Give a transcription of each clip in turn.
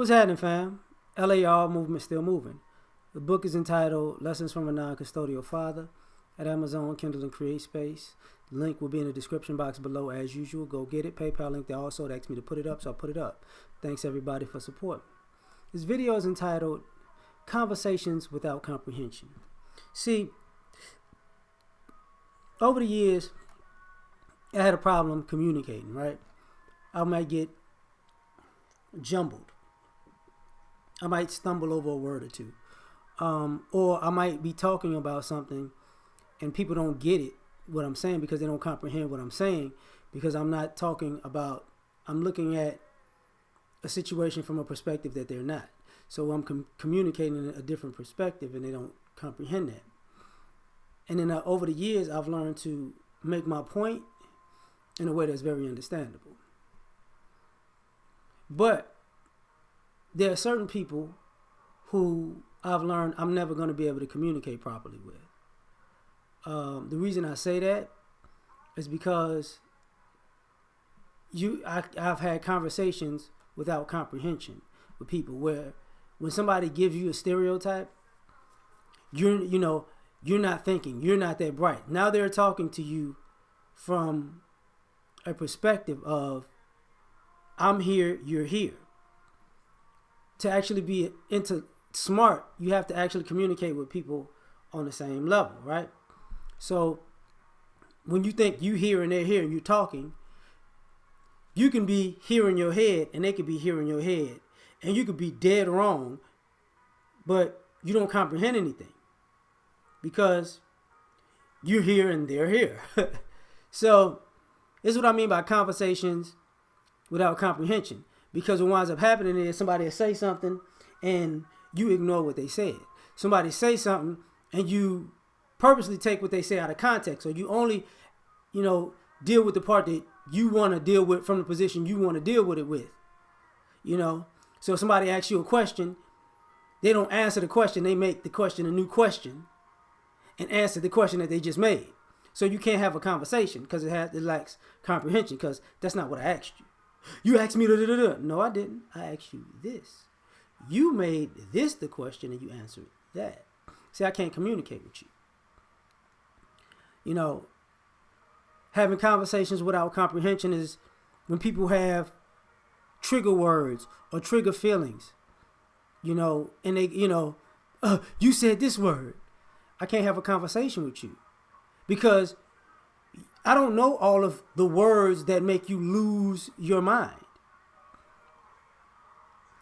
What's happening, fam? L.A.R. movement still moving. The book is entitled Lessons from a Non-Custodial Father at Amazon, Kindle, and Create Space. The link will be in the description box below as usual. Go get it. PayPal link there also. They asked me to put it up, so I put it up. Thanks everybody for support. This video is entitled Conversations Without Comprehension. See, over the years, I had a problem communicating, right? I might get jumbled. I might stumble over a word or two. Or I might be talking about something and people don't get it, what I'm saying, because they don't comprehend what I'm saying, because I'm not talking about, I'm looking at a situation from a perspective that they're not. So I'm communicating a different perspective and they don't comprehend that. And then over the years, I've learned to make my point in a way that's very understandable. But there are certain people who I've learned I'm never going to be able to communicate properly with. The reason I say that is because I've had conversations without comprehension with people where when somebody gives you a stereotype, you're not thinking, you're not that bright. Now they're talking to you from a perspective of I'm here, you're here. To actually be smart, you have to actually communicate with people on the same level, right? So when you think you here and they're here and you're talking, you can be here in your head and they could be here in your head, and you could be dead wrong, but you don't comprehend anything because you're here and they're here. So this is what I mean by conversations without comprehension. Because what winds up happening is somebody will say something and you ignore what they said. Somebody say something and you purposely take what they say out of context. So you only, deal with the part that you want to deal with from the position you want to deal with it with. So if somebody asks you a question, they don't answer the question. They make the question a new question and answer the question that they just made. So you can't have a conversation because it lacks comprehension, because that's not what I asked you. You asked me da-da-da-da. No, I didn't. I asked you this. You made this the question and you answered that. See, I can't communicate with you. Having conversations without comprehension is when people have trigger words or trigger feelings, and they, you said this word. I can't have a conversation with you because I don't know all of the words that make you lose your mind.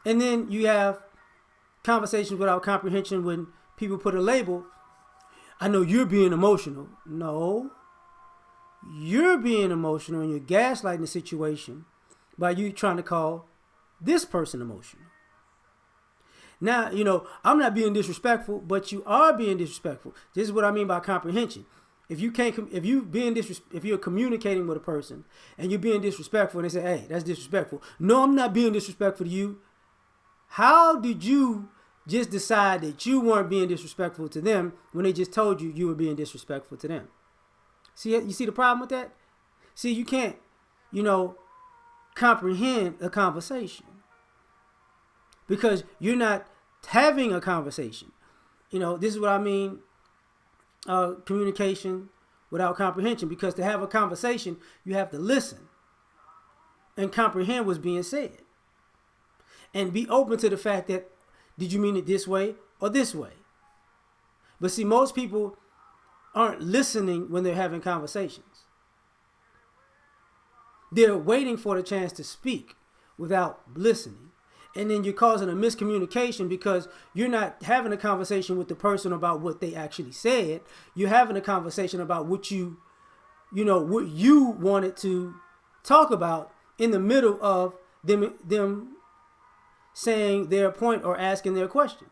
And then you have conversations without comprehension when people put a label. I know you're being emotional. No, you're being emotional and you're gaslighting the situation by you trying to call this person emotional. Now, I'm not being disrespectful, but you are being disrespectful. This is what I mean by comprehension. If you're communicating with a person and you're being disrespectful and they say, hey, that's disrespectful. No, I'm not being disrespectful to you. How did you just decide that you weren't being disrespectful to them when they just told you were being disrespectful to them? You see the problem with that? See, you can't, comprehend a conversation because you're not having a conversation. This is what I mean. Communication without comprehension, because to have a conversation you have to listen and comprehend what's being said and be open to the fact that did you mean it this way or this way. But see, most people aren't listening when they're having conversations. They're waiting for the chance to speak without listening. And then you're causing a miscommunication because you're not having a conversation with the person about what they actually said. You're having a conversation about what what you wanted to talk about in the middle of them saying their point or asking their question.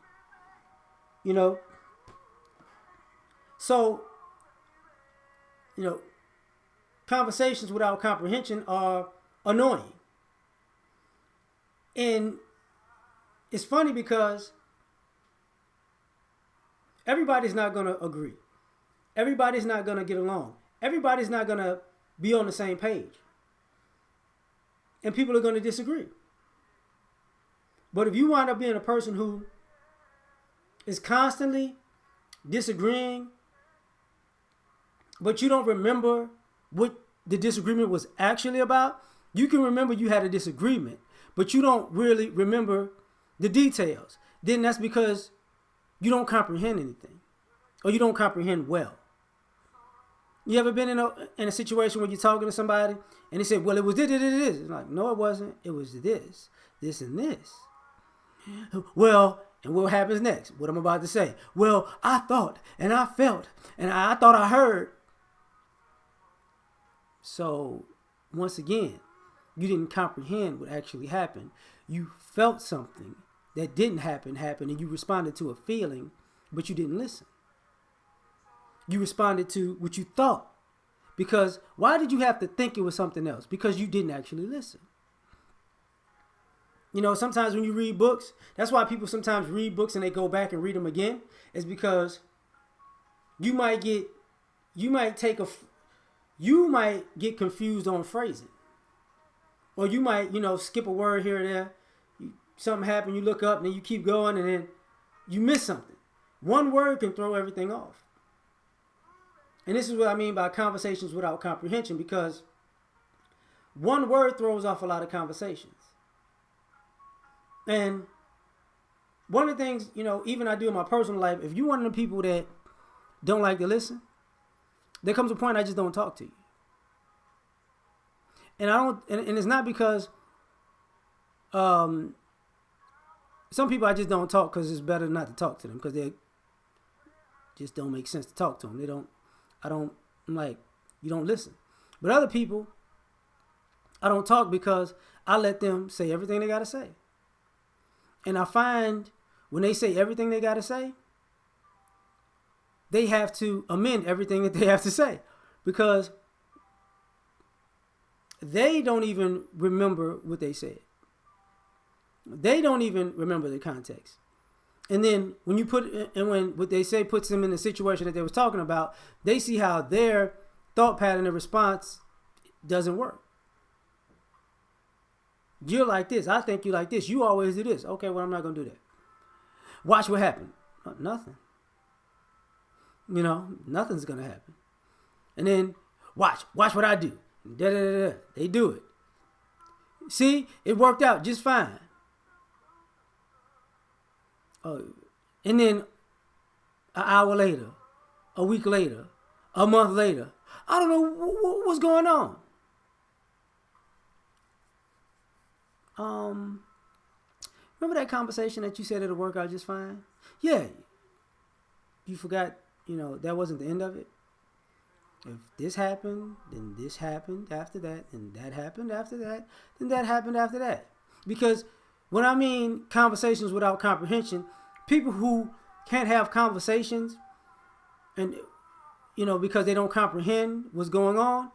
So, conversations without comprehension are annoying. And it's funny because everybody's not going to agree. Everybody's not going to get along. Everybody's not going to be on the same page. And people are going to disagree. But if you wind up being a person who is constantly disagreeing, but you don't remember what the disagreement was actually about, you can remember you had a disagreement, but you don't really remember the details. Then that's because you don't comprehend anything, or you don't comprehend well. You ever been in a situation where you're talking to somebody and they say, well, it was this. It's like, no, it wasn't. It was this, and this. Well, and what happens next? What I'm about to say. Well, I thought and I felt and I thought I heard. So once again, you didn't comprehend what actually happened. You felt something that didn't happen, and you responded to a feeling, but you didn't listen. You responded to what you thought. Because why did you have to think it was something else? Because you didn't actually listen. You know, sometimes when you read books, that's why people sometimes read books and they go back and read them again. Is because you might get confused on phrasing. Or you might, skip a word here and there. Something happened, you look up and then you keep going and then you miss something. One word can throw everything off. And this is what I mean by conversations without comprehension, because one word throws off a lot of conversations. And one of the things, even I do in my personal life, if you're one of the people that don't like to listen, there comes a point I just don't talk to you. And and it's not because some people I just don't talk because it's better not to talk to them because they just don't make sense to talk to them. You don't listen. But other people, I don't talk because I let them say everything they got to say. And I find when they say everything they got to say, they have to amend everything that they have to say because they don't even remember what they said. They don't even remember the context. And then when what they say puts them in the situation that they was talking about, they see how their thought pattern and response doesn't work. You're like this. I think you like this. You always do this. Okay, well, I'm not going to do that. Watch what happens. Nothing. Nothing's going to happen. And then watch what I do. They do it. See, it worked out just fine. And then an hour later, a week later, a month later, I don't know what's going on. Remember that conversation that you said it'll work out just fine? Yeah. You forgot, that wasn't the end of it. If this happened, then this happened after that, and that happened after that, then that happened after that. Because when I mean conversations without comprehension, people who can't have conversations and, because they don't comprehend what's going on,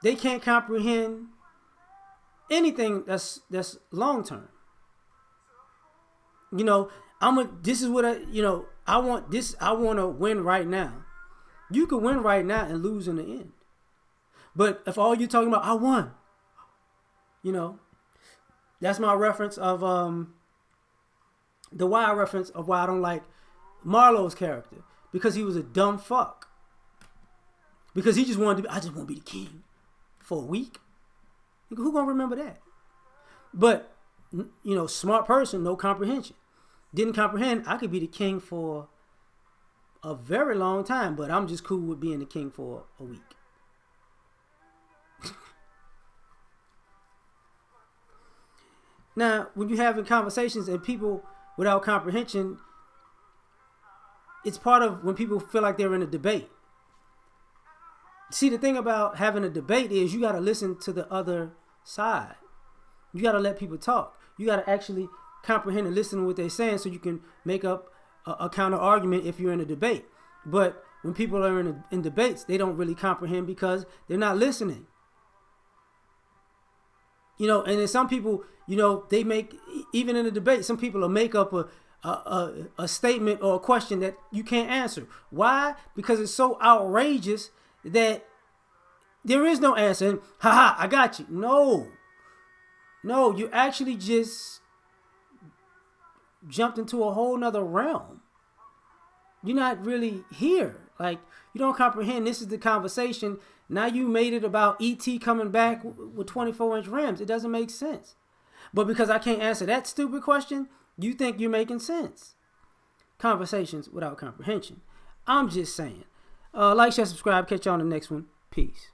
they can't comprehend anything that's long term. This is what I want this, I want to win right now. You can win right now and lose in the end. But if all you're talking about, I won, that's my reference of the why reference of why I don't like Marlowe's character, because he was a dumb fuck. Because he just wanted to I just want to be the king for a week. Who gonna remember that? But smart person, no comprehension. Didn't comprehend I could be the king for a very long time, but I'm just cool with being the king for a week. Now, when you're having conversations and people without comprehension, it's part of when people feel like they're in a debate. See, the thing about having a debate is you got to listen to the other side. You got to let people talk. You got to actually comprehend and listen to what they're saying so you can make up a counter argument if you're in a debate. But when people are in debates, they don't really comprehend because they're not listening. And then some people, they make, even in a debate, some people will make up a statement or a question that you can't answer. Why? Because it's so outrageous that there is no answer. And, I got you. No, you actually just jumped into a whole nother realm. You're not really here. Like, you don't comprehend this is the conversation. Now you made it about E.T. coming back with 24-inch rims. It doesn't make sense. But because I can't answer that stupid question, you think you're making sense. Conversations without comprehension. I'm just saying. Like, share, subscribe. Catch you on the next one. Peace.